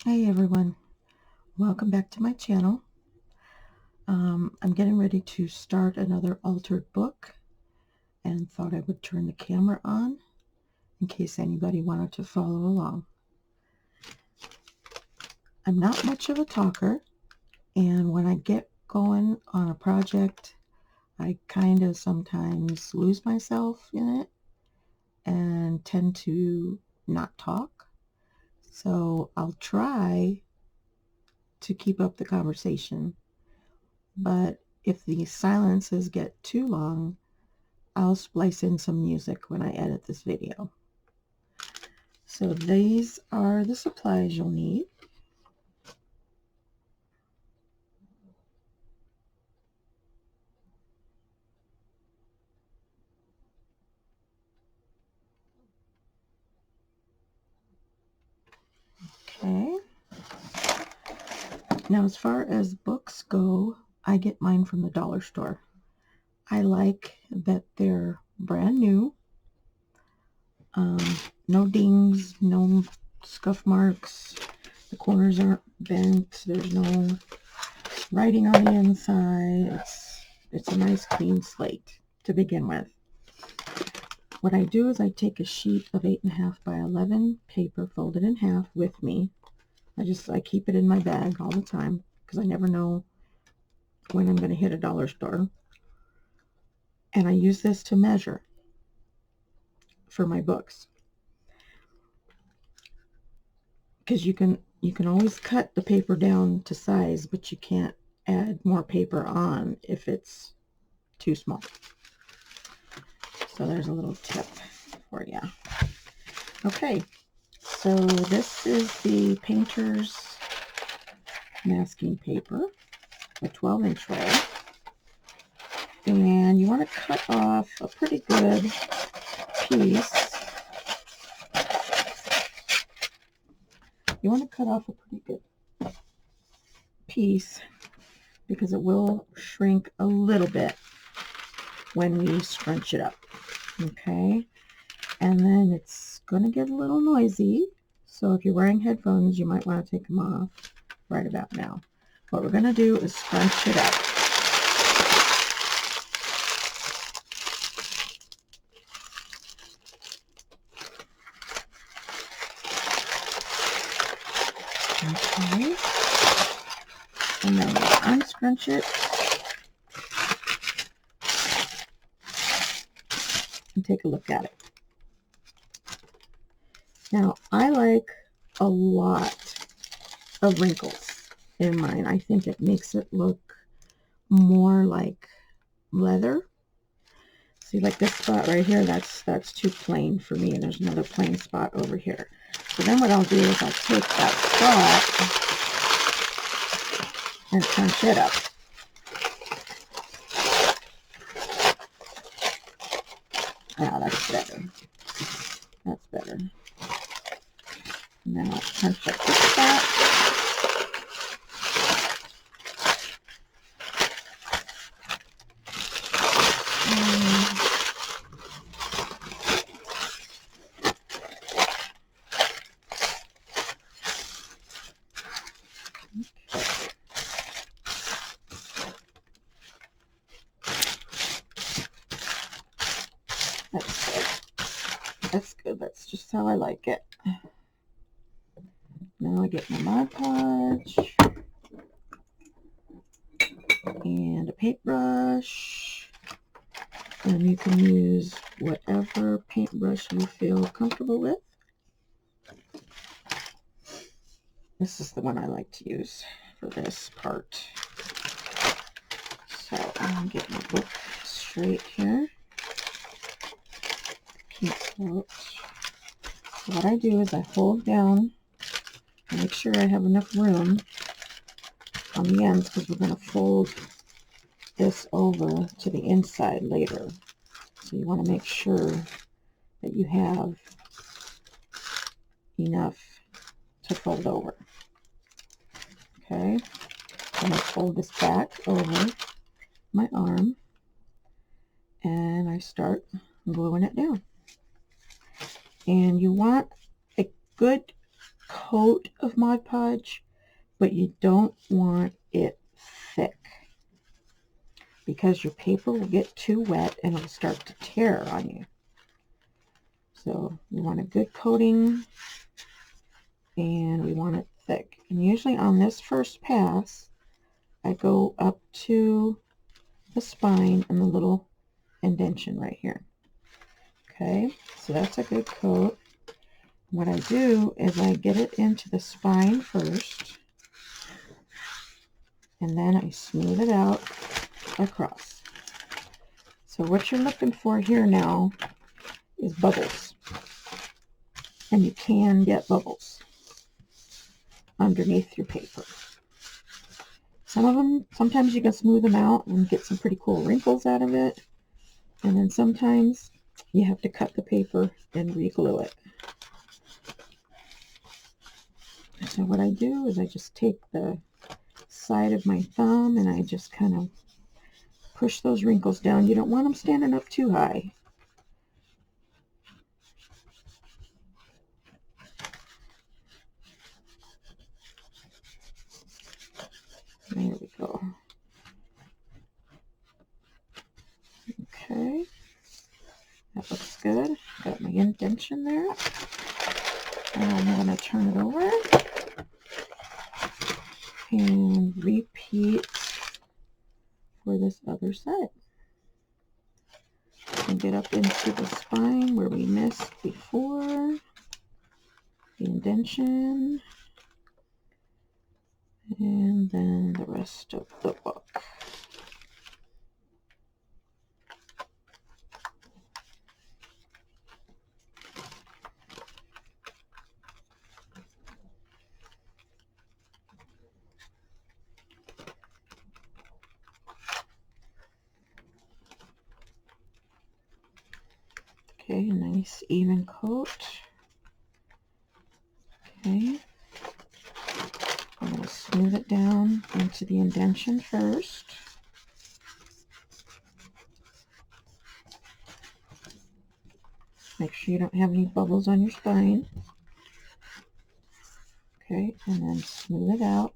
Hey everyone, welcome back to my channel. I'm getting ready to start another altered book and thought I would turn the camera on in case anybody wanted to follow along. I'm not much of a talker, and when I get going on a project, I kind of sometimes lose myself in it and tend to not talk. So I'll try to keep up the conversation, but if the silences get too long, I'll splice in some music when I edit this video. So these are the supplies you'll need. Okay. Now as far as books go, I get mine from the dollar store. I like that they're brand new. No dings, no scuff marks. The corners aren't bent. There's no writing on the inside. It's a nice clean slate to begin with. What I do is I take a sheet of 8.5 by 11 paper folded in half with me. I keep it in my bag all the time because I never know when I'm going to hit a dollar store. And I use this to measure for my books, because you can always cut the paper down to size, but you can't add more paper on if it's too small. So there's a little tip for you. Okay, so this is the painter's masking paper, a 12-inch roll. And you want to cut off a pretty good piece. You want to cut off a pretty good piece because it will shrink a little bit when we scrunch it up. Okay, and then it's going to get a little noisy, so if you're wearing headphones, you might want to take them off right about now. What we're going to do is scrunch it up. Okay, and then we'll unscrunch it and take a look at it. Now, I like a lot of wrinkles in mine. I think it makes it look more like leather. See, like this spot right here, that's too plain for me, and there's another plain spot over here. So then what I'll do is I'll take that spot and crunch it up. Ah, that's better. That's better. And then I'll crunch up this spot. That's good. That's good. That's just how I like it. Now I get my Mod Podge and a paintbrush, and you can use whatever paintbrush you feel comfortable with. This is the one I like to use for this part. So I'm going to get my book straight here. So what I do is I hold down and make sure I have enough room on the ends, because we're going to fold this over to the inside later. So you want to make sure that you have enough to fold over. Okay, I'm going to fold this back over my arm, and I start gluing it down. And you want a good coat of Mod Podge, but you don't want it thick because your paper will get too wet and it'll start to tear on you. So we want a good coating and we want it thick. And usually on this first pass, I go up to the spine and the little indentation right here. Okay, so that's a good coat. What I do is I get it into the spine first, and then I smooth it out across. So what you're looking for here now is bubbles. And you can get bubbles underneath your paper. Some of them, sometimes you can smooth them out and get some pretty cool wrinkles out of it. And then sometimes you have to cut the paper and re-glue it. So what I do is I just take the side of my thumb and I just kind of push those wrinkles down. You don't want them standing up too high. There we go. Okay, that looks good. Got my indentation there. And I'm going to turn it over and repeat for this other side. And get up into the spine where we missed before, the indentation, and then the rest of the book. Okay, nice even coat. Okay, I'm going to smooth it down into the indentation first. Make sure you don't have any bubbles on your spine. Okay, and then smooth it out.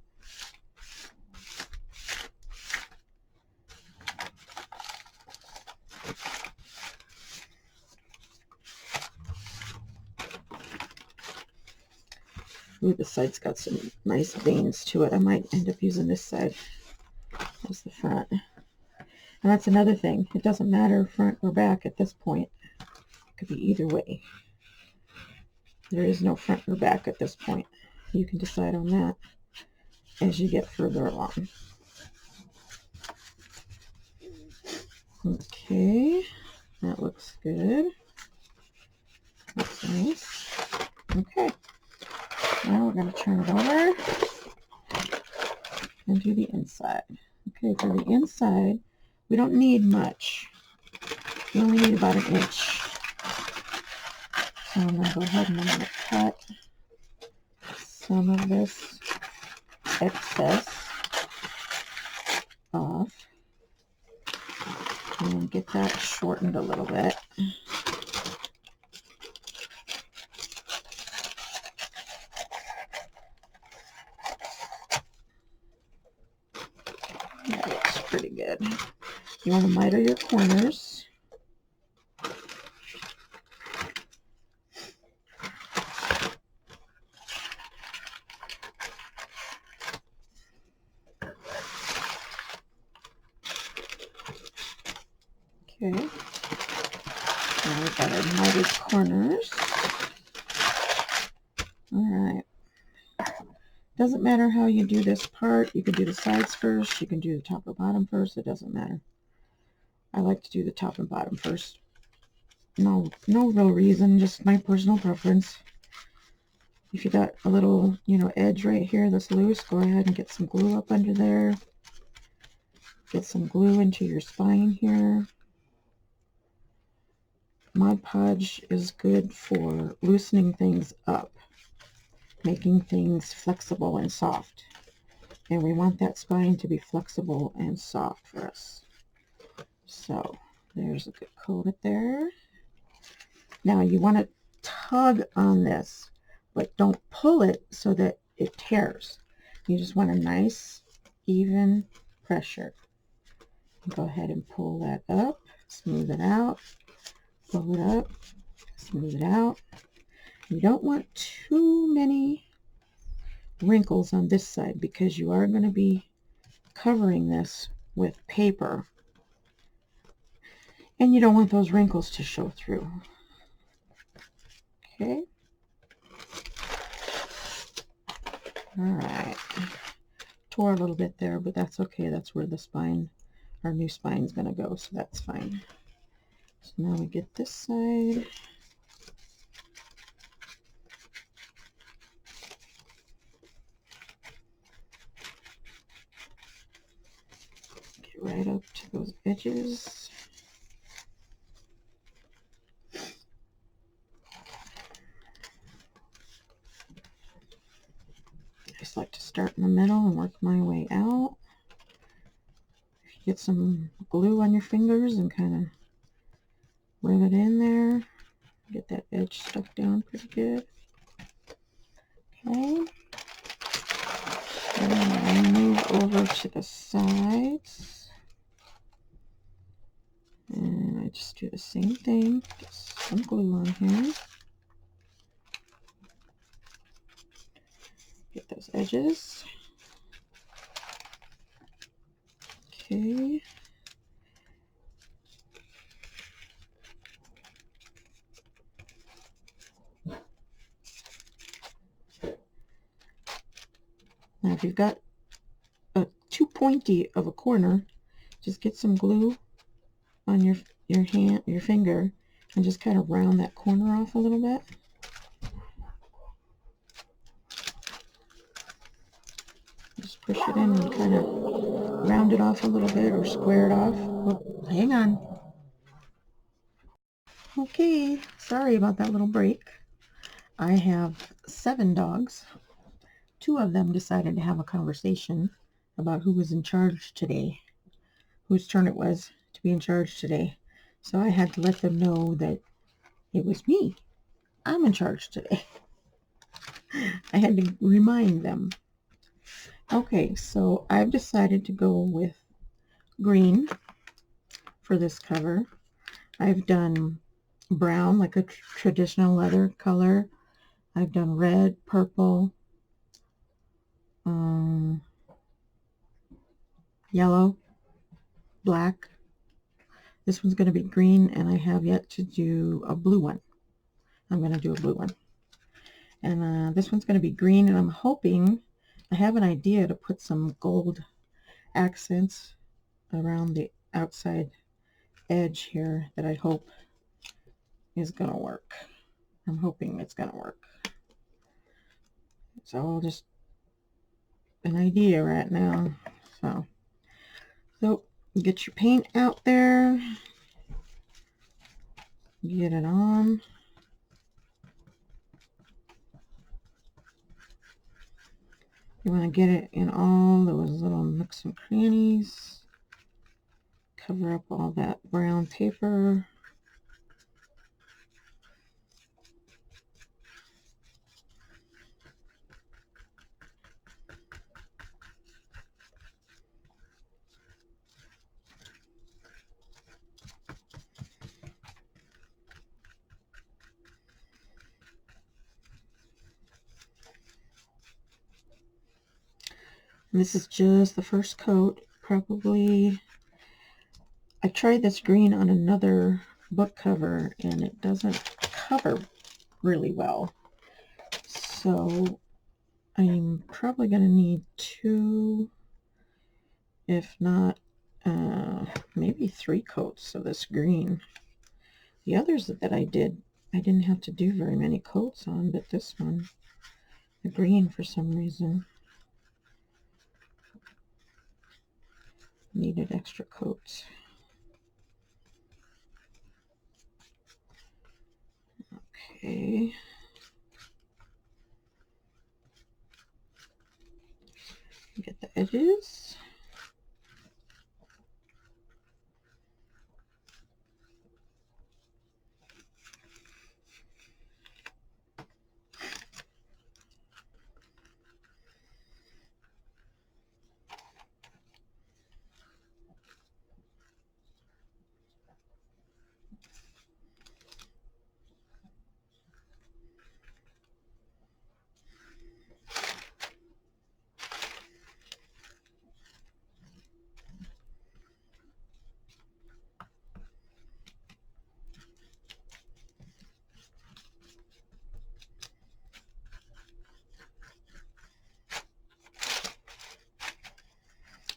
Ooh, the side's got some nice veins to it. I might end up using this side as the front. And that's another thing. It doesn't matter front or back at this point. It could be either way. There is no front or back at this point. You can decide on that as you get further along. Okay, that looks good. Looks nice. Okay. Now we're going to turn it over and do the inside. Okay, for the inside, we don't need much. We only need about 1 inch. So I'm going to go ahead and I'm going to cut some of this excess off and get that shortened a little bit. That looks pretty good. You want to miter your corners. Okay. Now we've got our mitered corners. All right. Doesn't matter how you do this part. You can do the sides first. You can do the top or bottom first. It doesn't matter. I like to do the top and bottom first. No real reason, just my personal preference. If you got a little, edge right here that's loose, go ahead and get some glue up under there. Get some glue into your spine here. Mod Podge is good for loosening things up, making things flexible and soft. And we want that spine to be flexible and soft for us. So there's a good coat there. Now you want to tug on this but don't pull it so that it tears. You just want a nice, even pressure. Go ahead and pull that up, smooth it out, pull it up, smooth it out. You don't want too many wrinkles on this side because you are going to be covering this with paper, and you don't want those wrinkles to show through. Okay. All right. Tore a little bit there, but that's okay. That's where the spine, our new spine, is going to go, so that's fine. So now we get this side. Get right up to those edges. I just like to start in the middle and work my way out. Get some glue on your fingers and kind of rub it in there. Get that edge stuck down pretty good. Okay. And then move over to the sides. And I just do the same thing. Get some glue on here. Get those edges. Okay. Now if you've got too pointy of a corner, just get some glue on your finger, and just kind of round that corner off a little bit. Just push it in and kind of round it off a little bit or square it off. Oh, hang on. Okay, sorry about that little break. I have 7 dogs. 2 of them decided to have a conversation about who was in charge today, whose turn it was to be in charge today. So I had to let them know that it was me. I'm in charge today. I had to remind them. Okay, so I've decided to go with green for this cover. I've done brown, like a traditional leather color. I've done red, purple, yellow, black. This one's going to be green, and I have yet to do a blue one. I'm going to do a blue one. And this one's going to be green, and I'm hoping, I have an idea to put some gold accents around the outside edge here that I hope is going to work. I'm hoping it's going to work. It's all just an idea right now. So get your paint out there. Get it on. You want to get it in all those little nooks and crannies. Cover up all that brown paper. And this is just the first coat. Probably, I tried this green on another book cover and it doesn't cover really well. So I'm probably going to need 2, if not maybe 3 coats of this green. The others that I did, I didn't have to do very many coats on, but this one, the green, for some reason, needed extra coats. Okay. Get the edges.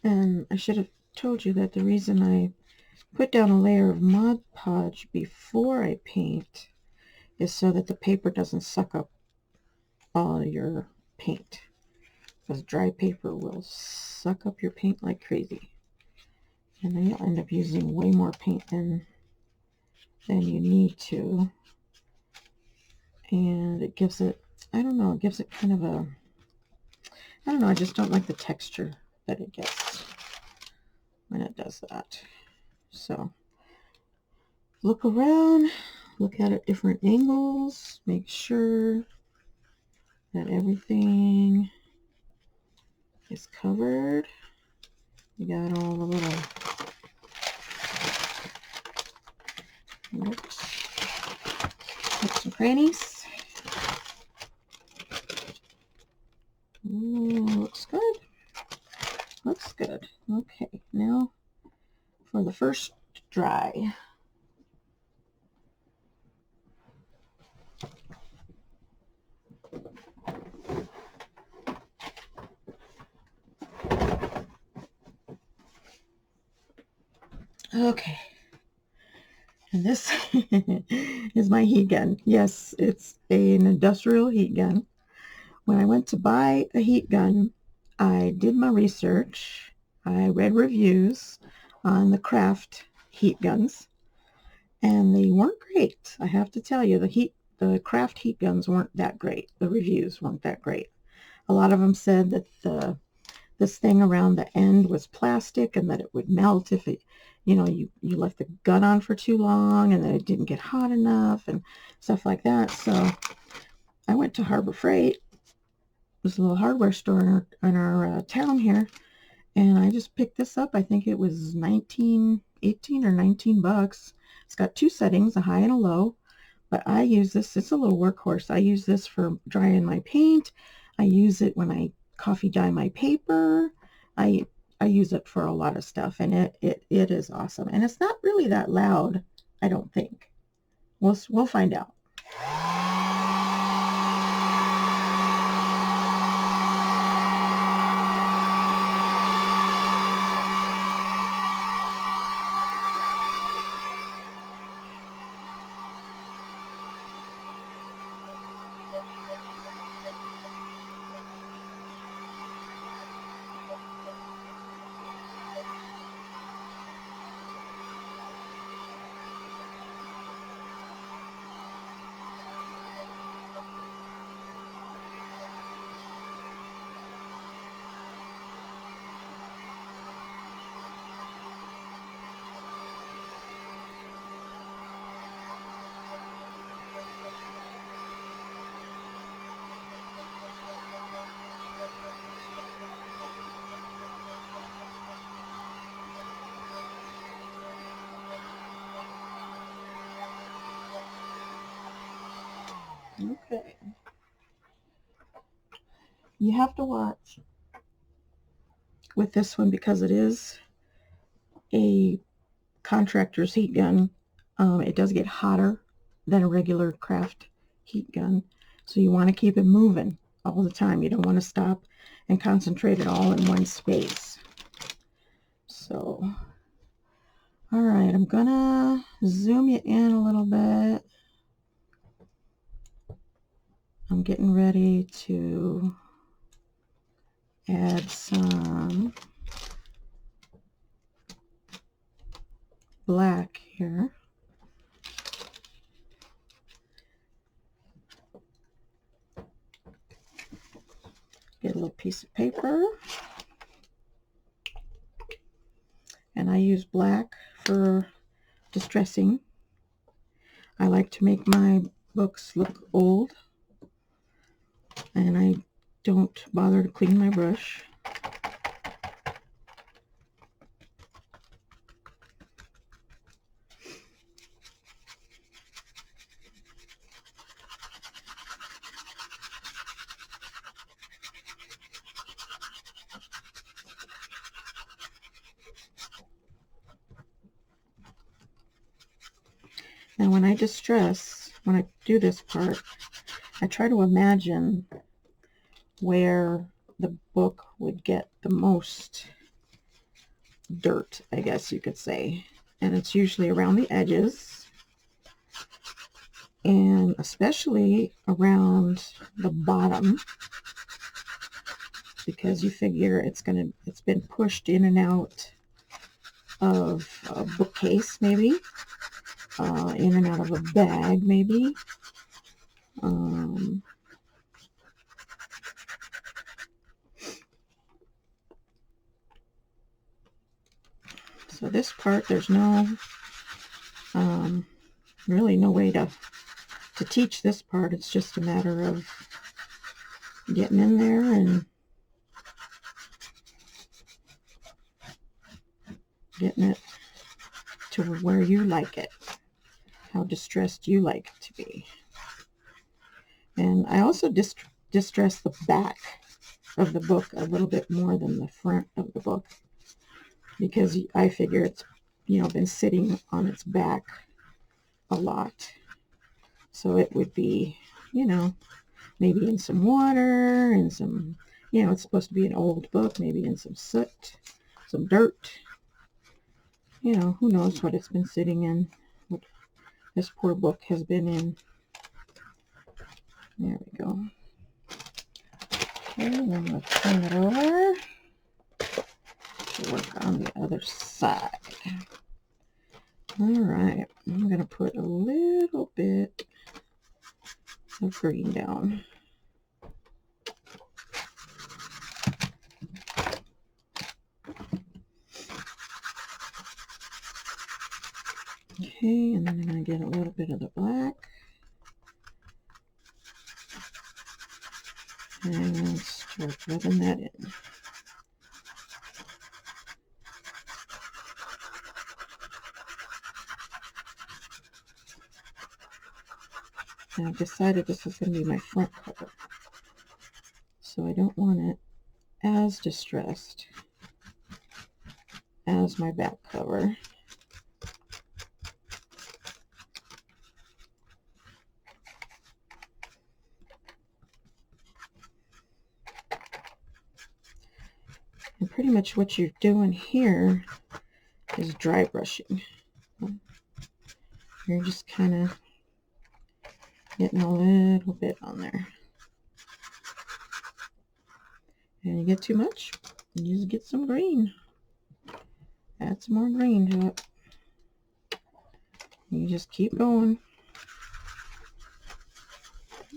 And I should have told you that the reason I put down a layer of Mod Podge before I paint is so that the paper doesn't suck up all your paint, because dry paper will suck up your paint like crazy, and then you'll end up using way more paint than you need to. And it gives it, I don't know, it gives it kind of a, I don't know, I just don't like the texture that it gets when it does that. So look around, look at it different angles, make sure that everything is covered. You got all the little nooks and crannies. Ooh, looks good. Looks good. Okay, now for the first dry. Okay, and this is my heat gun. Yes, it's an industrial heat gun. When I went to buy a heat gun, I did my research. I read reviews on the craft heat guns, and they weren't great. I have to tell you, the craft heat guns weren't that great. The reviews weren't that great. A lot of them said that this thing around the end was plastic and that it would melt if it, you left the gun on for too long, and that it didn't get hot enough and stuff like that. So I went to Harbor Freight. There's a little hardware store in our town here, and I just picked this up. I think it was 18 or 19 bucks. It's got two settings, a high and a low, but I use this. It's a little workhorse. I use this for drying my paint. I use it when I coffee dye my paper. I use it for a lot of stuff, and it is awesome. And it's not really that loud, I don't think. We'll find out. Okay. You have to watch with this one because it is a contractor's heat gun. It does get hotter than a regular craft heat gun, so you want to keep it moving all the time. You don't want to stop and concentrate it all in one space. So, all right, I'm gonna zoom you in a little bit. I'm getting ready to add some black here. Get a little piece of paper, and I use black for distressing. I like to make my books look old, and I don't bother to clean my brush. Now when I distress, when I do this part, I try to imagine where the book would get the most dirt, I guess you could say. And it's usually around the edges, and especially around the bottom, because you figure it's been pushed in and out of a bookcase, maybe, in and out of a bag, maybe. So this part, there's no, really no way to teach this part. It's just a matter of getting in there and getting it to where you like it, how distressed you like it to be. And I also distress the back of the book a little bit more than the front of the book, because I figure it's, been sitting on its back a lot. So it would be, maybe in some water and some, it's supposed to be an old book, maybe in some soot, some dirt. Who knows what it's been sitting in, what this poor book has been in. There we go. Okay, and I'm going to turn it over to work on the other side. All right, I'm going to put a little bit of green down. Okay, and then I'm going to get a little bit of the black. And start rubbing that in. And I've decided this is going to be my front cover, so I don't want it as distressed as my back cover. And pretty much what you're doing here is dry brushing. You're just kind of getting a little bit on there. And you get too much, you just get some green. Add some more green to it. You just keep going,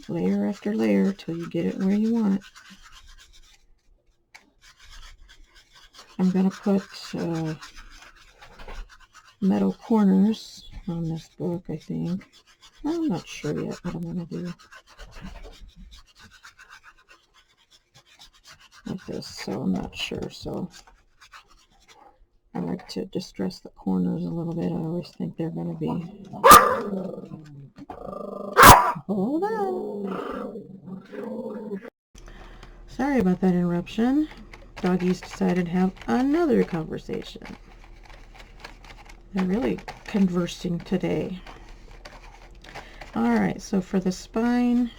layer after layer, till you get it where you want it. I'm going to put metal corners on this book, I think. I'm not sure yet what I'm going to do with this, so I'm not sure. So I like to distress the corners a little bit. I always think they're going to be... Hold on. Sorry about that interruption. Doggies decided to have another conversation. They're really conversing today. Alright, so for the spine,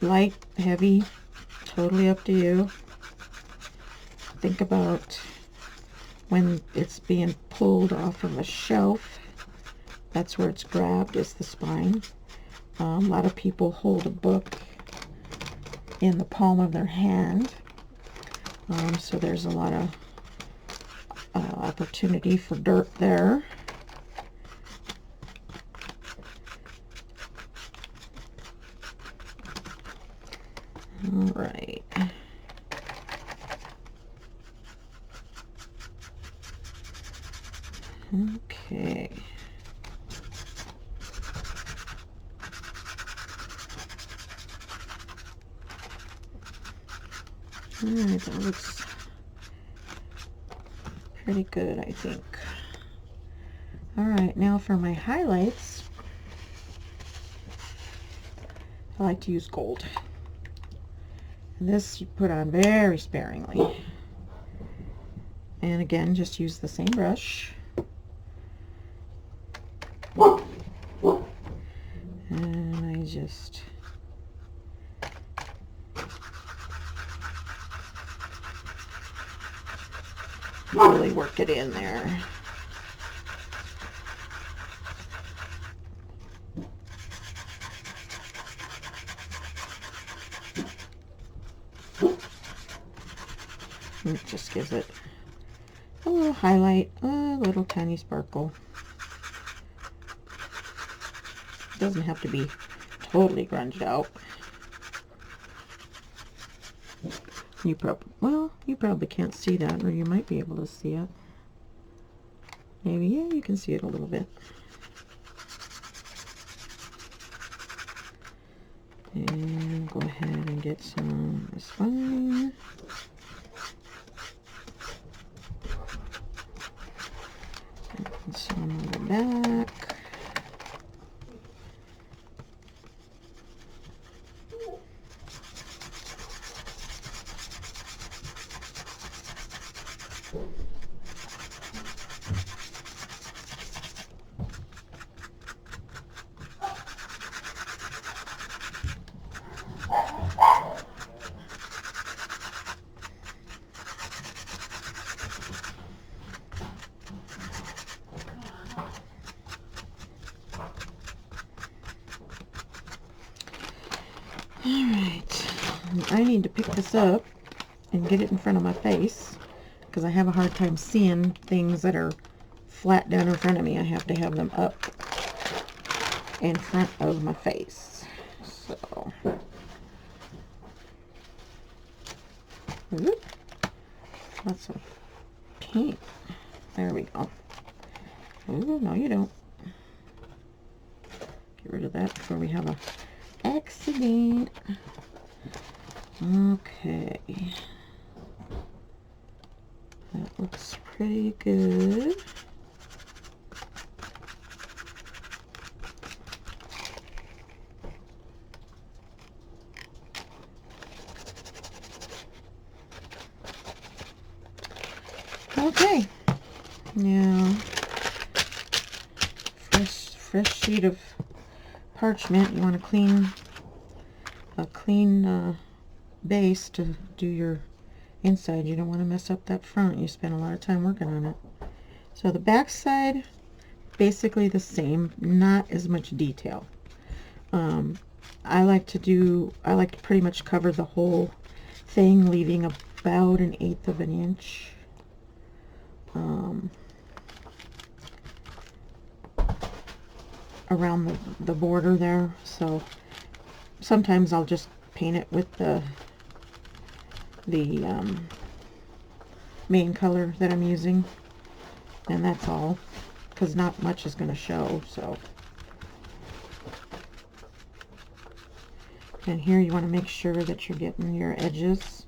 light, heavy, totally up to you. Think about when it's being pulled off of a shelf. That's where it's grabbed, is the spine. A lot of people hold a book in the palm of their hand. So there's a lot of opportunity for dirt there. All right. Okay. All right, that looks pretty good, I think. All right, now for my highlights, I like to use gold. And this you put on very sparingly. And again, just use the same brush. And I just really work it in there. It just gives it a little highlight, a little tiny sparkle. It doesn't have to be totally grunged out. You probably can't see that, or you might be able to see it. Maybe, yeah, you can see it a little bit. And go ahead and get some of this fine. And some on the back. Alright, I need to pick this up and get it in front of my face because I have a hard time seeing things that are flat down in front of me. I have to have them up in front of my face. So, lots of paint. There we go. Ooh, no you don't. Get rid of that before we have a accident. Okay. That looks pretty good. Okay. Now, fresh sheet of parchment. You want a clean base to do your inside. You don't want to mess up that front. You spend a lot of time working on it. So the back side, basically the same, not as much detail. I like to pretty much cover the whole thing, leaving about 1/8 of an inch. Around the border there. So sometimes I'll just paint it with the main color that I'm using, and that's all, because not much is going to show. So, and here you want to make sure that you're getting your edges.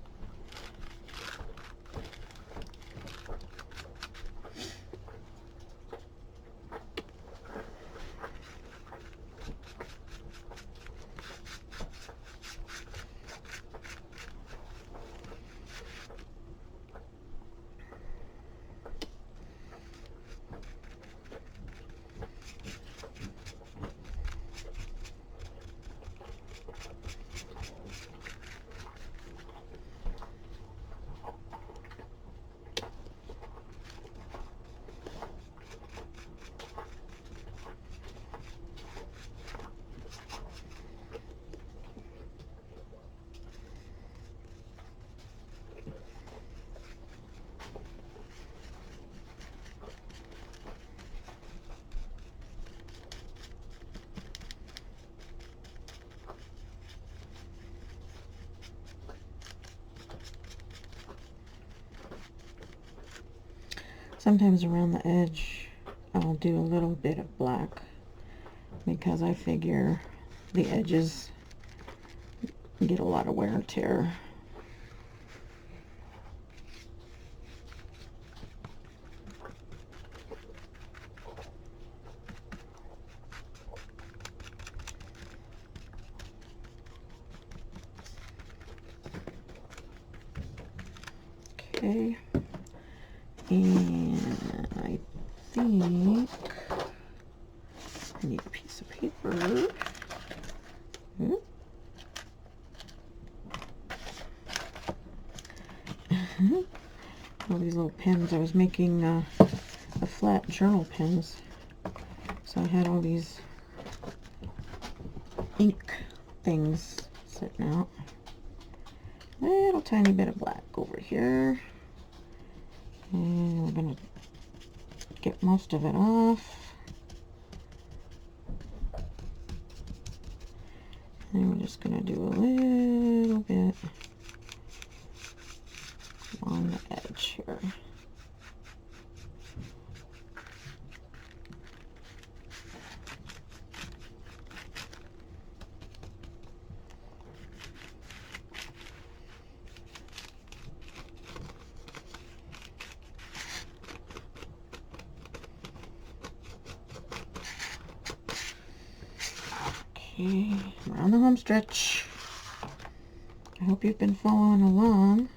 Sometimes around the edge I'll do a little bit of black because I figure the edges get a lot of wear and tear. Okay. And I think I need a piece of paper. all these little pens. I was making the flat journal pens, so I had all these ink things sitting out. Little tiny bit of black over here, and we're gonna get most of it off. And we're just gonna do a little bit on the edge here. Okay, we're on the home stretch. I hope you've been following along.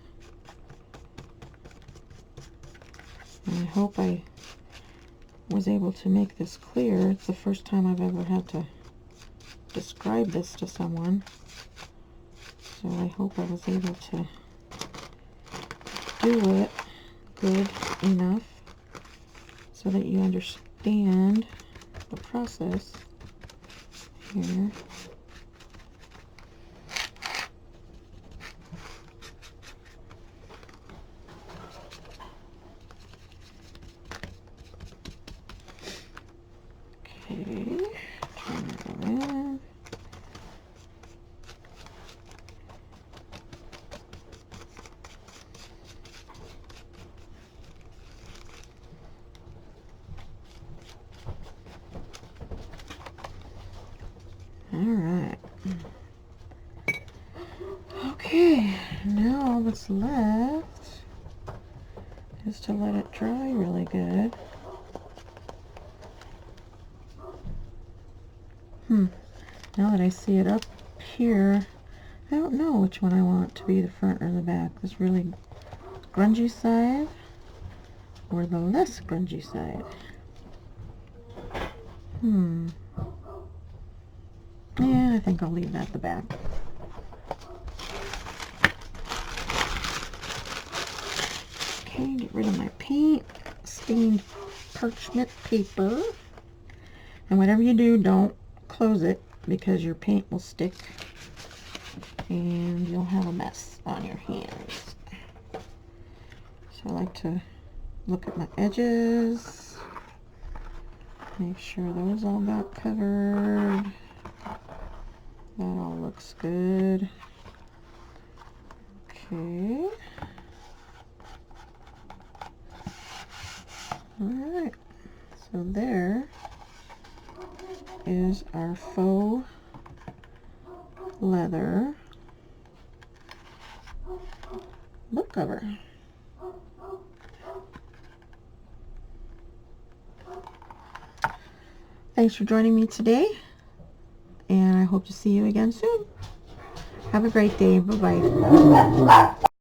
And I hope I was able to make this clear. It's the first time I've ever had to describe this to someone. So I hope I was able to do it good enough so that you understand the process here. Okay, turn it around. All right. Okay, now all that's left is to let it dry really good. Now that I see it up here, I don't know which one I want to be the front or the back. This really grungy side or the less grungy side. Yeah, I think I'll leave that at the back. Okay, get rid of my paint, stained parchment paper. And whatever you do, don't close it because your paint will stick and you'll have a mess on your hands. So I like to look at my edges, make sure those all got covered. That all looks good. Okay. Alright, so there is our faux leather book cover. Thanks for joining me today, and I hope to see you again soon. Have a great day. Bye-bye.